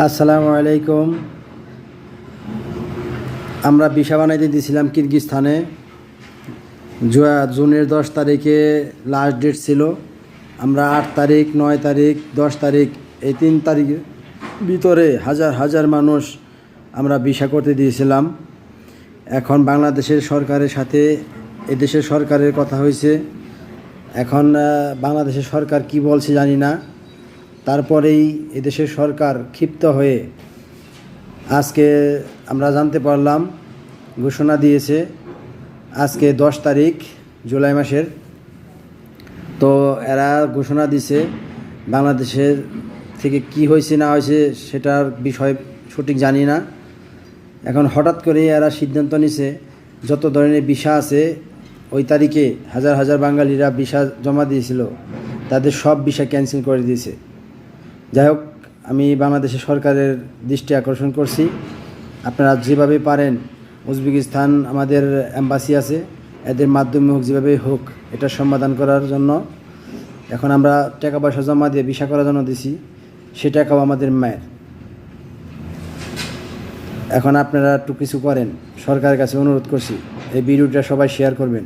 আসসালামু আলাইকুম। আমরা ভিসা বানাইতে দিয়েছিলাম কিরগিজস্তানে। জুনের 10 তারিখে লাস্ট ডেট ছিল। আমরা 8 তারিখ, 9 তারিখ, 10 তারিখ এই 3 তারিখের ভিতরে হাজার হাজার মানুষ আমরা ভিসা করতে দিয়েছিলাম। এখন বাংলাদেশের সরকারের সাথে এদেশের সরকারের কথা হয়েছে। এখন বাংলাদেশের সরকার কি বলছে জানি না। তারপরেই এদেশের সরকার ক্ষিপ্ত হয়ে আজকে আমরা জানতে পারলাম, ঘোষণা দিয়েছে আজকে 10 তারিখ জুলাই মাসের। তো এরা ঘোষণা দিছে বাংলাদেশের থেকে কি হয়েছে না হয়েছে সেটার বিষয় সঠিক জানি না। এখন হঠাৎ করে এরা সিদ্ধান্ত নিছে যত ধরনের ভিসা আছে ওই তারিখে হাজার হাজার বাঙালিরা ভিসা জমা দিয়েছিল, তাদের সব ভিসা ক্যান্সেল করে দিয়েছে। যাই হোক, আমি বাংলাদেশের সরকারের দৃষ্টি আকর্ষণ করছি, আপনারা যেভাবে পারেন উজবেকিস্তান আমাদের এম্বাসি আছে, এদের মাধ্যমে হোক যেভাবে হোক এটা সমাধান করার জন্য। এখন আমরা টাকা পয়সা জমা দিয়ে ভিসা করার জন্য দিছি, সে টাকাও আমাদের মায়ের। এখন আপনারা একটু কিছু করেন, সরকারের কাছে অনুরোধ করছি। এই ভিডিওটা সবাই শেয়ার করবেন।